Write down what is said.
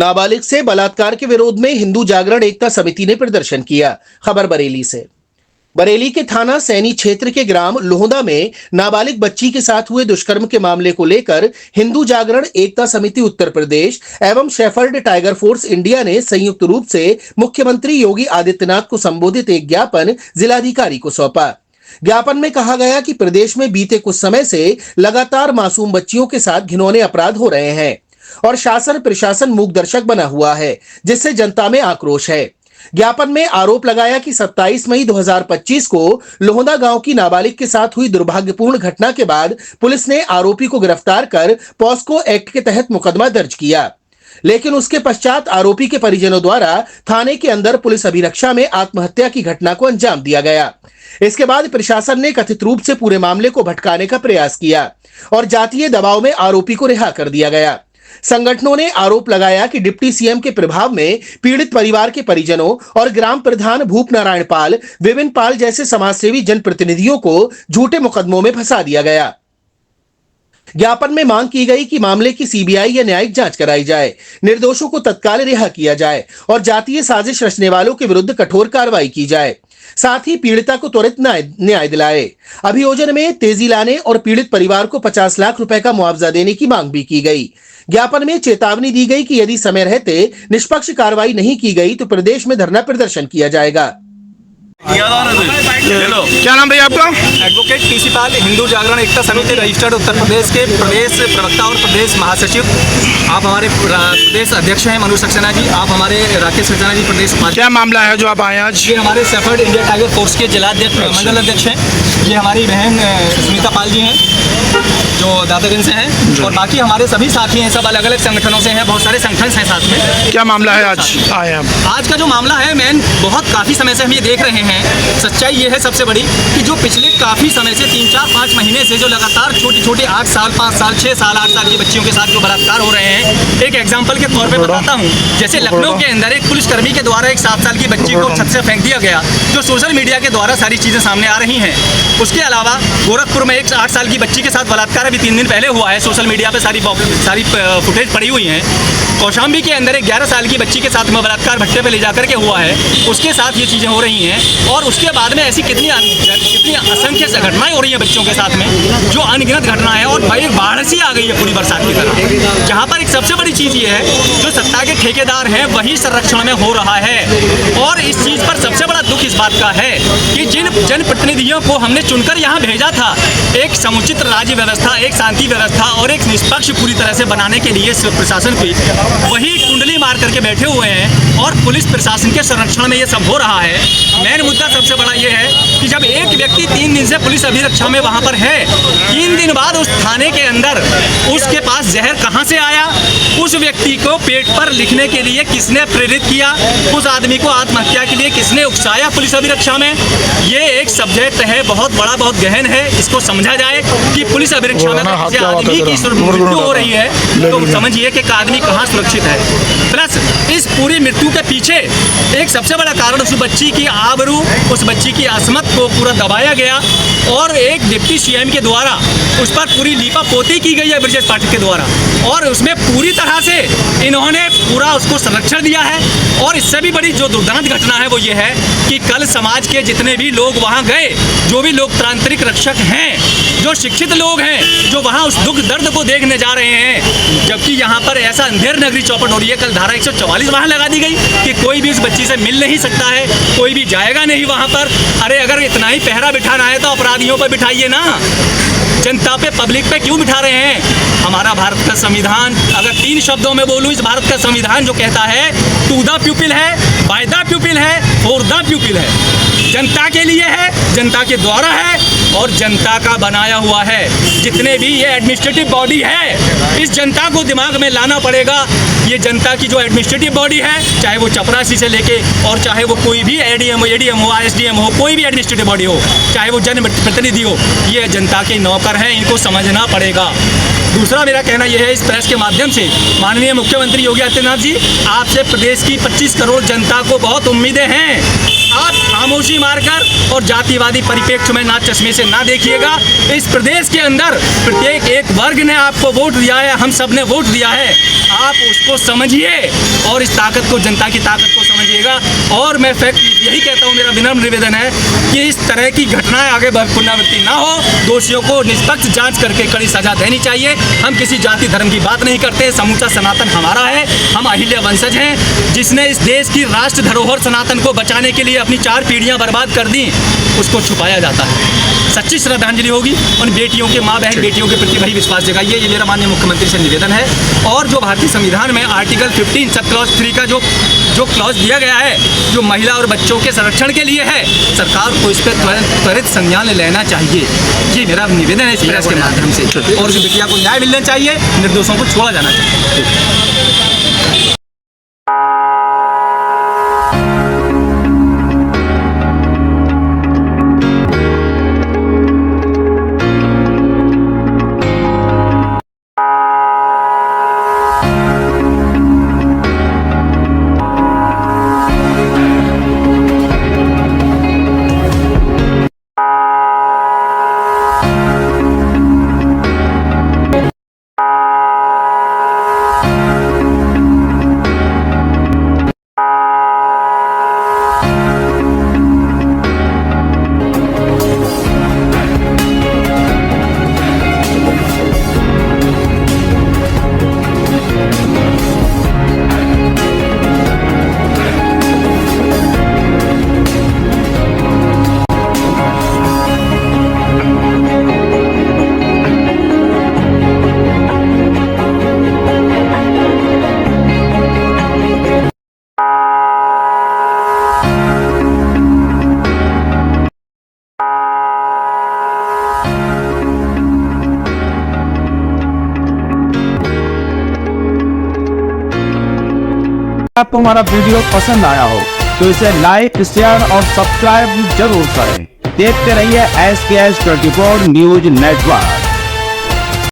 नाबालिग से बलात्कार के विरोध में हिंदू जागरण एकता समिति ने प्रदर्शन किया। खबर बरेली से। बरेली के थाना सैनी क्षेत्र के ग्राम लोहदा में नाबालिग बच्ची के साथ हुए दुष्कर्म के मामले को लेकर हिंदू जागरण एकता समिति उत्तर प्रदेश एवं शेफर्ड टाइगर फोर्स इंडिया ने संयुक्त रूप से मुख्यमंत्री योगी आदित्यनाथ को संबोधित एक ज्ञापन जिलाधिकारी को सौंपा। ज्ञापन में कहा गया कि प्रदेश में बीते कुछ समय से लगातार मासूम बच्चियों के साथ घिनौने अपराध हो रहे हैं और शासन प्रशासन मूक दर्शक बना हुआ है, जिससे जनता में आक्रोश है। ज्ञापन में आरोप लगाया कि 27 मई 2025 को लोहदा गांव की नाबालिग के साथ हुई दुर्भाग्यपूर्ण घटना के बाद पुलिस ने आरोपी को गिरफ्तार कर पॉस्को एक्ट के तहत मुकदमा दर्ज किया, लेकिन उसके पश्चात आरोपी के परिजनों द्वारा थाने के अंदर पुलिस अभिरक्षा में आत्महत्या की घटना को अंजाम दिया गया। इसके बाद प्रशासन ने कथित रूप से पूरे मामले को भटकाने का प्रयास किया और जातीय दबाव में आरोपी को रिहा कर दिया गया। संगठनों ने आरोप लगाया कि डिप्टी सीएम के प्रभाव में पीड़ित परिवार के परिजनों और ग्राम प्रधान भूप नारायण पाल, विपिन पाल जैसे समाजसेवी जनप्रतिनिधियों को झूठे मुकदमों में फंसा दिया गया। ज्ञापन में मांग की गई कि मामले की सीबीआई या न्यायिक जांच कराई जाए, निर्दोषों को तत्काल रिहा किया जाए और जातीय साजिश रचने वालों के विरुद्ध कठोर कार्रवाई की जाए। साथ ही पीड़िता को त्वरित न्याय दिलाए। अभियोजन में तेजी लाने और पीड़ित परिवार को 50 लाख रुपए का मुआवजा देने की मांग भी की गई। ज्ञापन में चेतावनी दी गई कि यदि समय रहते निष्पक्ष कार्रवाई नहीं की गई तो प्रदेश में धरना प्रदर्शन किया जाएगा। क्या नाम भैया आपका? एडवोकेट टीसी पाल, हिंदू जागरण एकता समिति रजिस्टर्ड उत्तर प्रदेश के प्रदेश प्रवक्ता और प्रदेश महासचिव। आप हमारे प्रदेश अध्यक्ष हैं मनोज सक्सेना जी, आप हमारे राकेश सक्सेना जी प्रदेश। क्या मामला है जो आप आए आज? ये हमारे शेफर्ड इंडिया टाइगर फोर्स के जिलाध्यक्ष मंडल अध्यक्ष हैं। ये हमारी बहन सुनीता पाल जी हैं जो दादागंज से हैं और बाकी हमारे सभी साथी हैं, सब अलग अलग संगठनों से हैं, बहुत सारे संगठन हैं साथ में। क्या मामला है आज आए हम? आज का जो मामला है मैन बहुत काफ़ी समय से हम ये देख रहे हैं। सच्चाई ये है सबसे बड़ी कि जो पिछले काफ़ी समय से 3, 4, 5 महीने से जो लगातार छोटी छोटी 8 साल, 5 साल, 6 साल, 8 साल की बच्चियों के साथ जो बलात्कार हो रहे हैं। एक एग्जाम्पल के तौर पे बताता हूँ, जैसे लखनऊ के अंदर एक पुलिसकर्मी के द्वारा एक 7 साल की बच्ची को छत से फेंक दिया गया, जो सोशल मीडिया के द्वारा सारी चीज़ें सामने आ रही हैं। उसके अलावा गोरखपुर में एक 8 साल की बच्ची के साथ बलात्कार अभी 3 दिन पहले हुआ है, सोशल मीडिया पे सारी फुटेज पड़ी हुई हैं। कौशाम्बी के अंदर एक 11 साल की बच्ची के साथ में बलात्कार भट्टे पे ले जाकर के हुआ है, उसके साथ ये चीज़ें हो रही हैं। और उसके बाद में ऐसी कितनी असंख्य घटनाएं हो रही हैं बच्चों के साथ में, जो अनगिनत घटना है। और भाई बाढ़ सी आ गई है पूरी बरसात की तरह, जहाँ पर एक सबसे बड़ी चीज़ ये है जो सत्ता के ठेकेदार हैं वही संरक्षण में हो रहा है। और इस चीज़ पर सबसे बड़ा दुख इस बात का है कि जिन जनप्रतिनिधियों को हमने चुनकर यहाँ भेजा था एक समुचित राज्य व्यवस्था, एक शांति व्यवस्था और एक निष्पक्ष पूरी तरह से बनाने के लिए प्रशासन की, वही कुंडली मार करके बैठे हुए हैं और पुलिस प्रशासन के संरक्षण में ये सब हो रहा है। मेन मुद्दा सबसे बड़ा ये है कि जब एक व्यक्ति 3 दिन से पुलिस अभिरक्षा में वहाँ पर है, 3 दिन बाद उस थाने के अंदर उसके पास जहर कहाँ से आया, उस व्यक्ति को पेट पर लिखने के लिए किसने प्रेरित किया, उस आदमी को आत्महत्या के लिए किसने उकसाया पुलिस अभिरक्षा में, ये एक सब्जेक्ट है बहुत बड़ा, बहुत गहन है। इसको समझा जाए कि पुलिस अभिरक्षा में किसी आदमी की मृत्यु हो रही है तो समझिए कि आदमी कहाँ सुरक्षित है। प्लस इस पूरी मृत्यु के पीछे एक सबसे बड़ा कारण उस बच्ची की आबरू, उस बच्ची की असमत को पूरा दबाया गया और एक डिप्टी सीएम के द्वारा उस पर पूरी लीपापोती की गई है ब्रजेश पाठक के द्वारा, और उसमें पूरी तरह से इन्होंने पूरा उसको संरक्षण दिया है। और इससे भी बड़ी जो दुर्दांत घटना है वो ये है कि कल समाज के जितने भी लोग वहाँ गए, जो भी लोकतांत्रिक रक्षक हैं, जो शिक्षित लोग हैं, जो वहाँ उस दुख दर्द को देखने जा रहे हैं, जबकि यहाँ पर ऐसा अंधेर नगरी चौपट हो रही है। कल धारा 144 वहाँ लगा दी गई कि कोई भी उस बच्ची से मिल नहीं सकता है, कोई भी जाएगा नहीं वहाँ पर। अरे अगर इतना ही पहरा बिठाना है तो अपराधियों पर बिठाइए ना, जनता पे, पब्लिक पे क्यों बिठा रहे हैं? हमारा भारत का संविधान, अगर 3 शब्दों में बोलूँ, इस भारत का संविधान जो कहता है टू द पीपल है, बाय द पीपल है, फॉर द पीपल है। जनता के लिए है, जनता के द्वारा है और जनता का बनाया हुआ है। जितने भी ये एडमिनिस्ट्रेटिव बॉडी है, इस जनता को दिमाग में लाना पड़ेगा। ये जनता की जो एडमिनिस्ट्रेटिव बॉडी है, चाहे वो चपरासी से लेके और चाहे वो कोई भी एडीएम हो, एसडीएम हो, कोई भी एडमिनिस्ट्रेटिव बॉडी हो, चाहे वो जनप्रतिनिधि हो, ये जनता के नौकर हैं, इनको समझना पड़ेगा। दूसरा मेरा कहना यह है इस प्रेस के माध्यम से, माननीय मुख्यमंत्री योगी आदित्यनाथ जी, आपसे प्रदेश की 25 करोड़ जनता को बहुत उम्मीदें हैं। आप खामोशी मारकर और जातिवादी परिप्रेक्ष्य में ना चश्मे से ना देखिएगा। इस प्रदेश के अंदर प्रत्येक एक वर्ग ने आपको वोट दिया है, हम सब ने वोट दिया है। आप उसको समझिए और इस ताकत को, जनता की ताकत को समझिएगा। और मैं फैक्ट यही कहता हूँ, मेरा विनम्र निवेदन है कि इस तरह की घटनाएं आगे पुनरावृत्ति ना हो। दोषियों को निष्पक्ष जांच करके कड़ी सजा देनी चाहिए। हम किसी जाति धर्म की बात नहीं करते। समूचा सनातन हमारा है, हम अहिल्या वंशज हैं। जिसने इस देश की राष्ट्र धरोहर सनातन को बचाने के लिए अपनी 4 पीढ़ियां बर्बाद कर दी, उसको छुपाया जाता है। सच्ची श्रद्धांजलि होगी उन बेटियों के, माँ बहन बेटियों के प्रति वही विश्वास जगाइए, ये मेरा माननीय मुख्यमंत्री से निवेदन है। और जो भारतीय संविधान में आर्टिकल 15 सब क्लॉज 3 का जो क्लॉज दिया गया है, जो महिला और बच्चों के संरक्षण के लिए है, सरकार को इस पर त्वरित संज्ञान लेना चाहिए। ये मेरा निवेदन है इस प्रेस के माध्यम से। और उस बिटिया को न्याय मिलना चाहिए, निर्दोषों को छोड़ा जाना चाहिए। आपको हमारा वीडियो पसंद आया हो तो इसे लाइक, शेयर और सब्सक्राइब जरूर करें। देखते रहिए SKS 24 न्यूज नेटवर्क।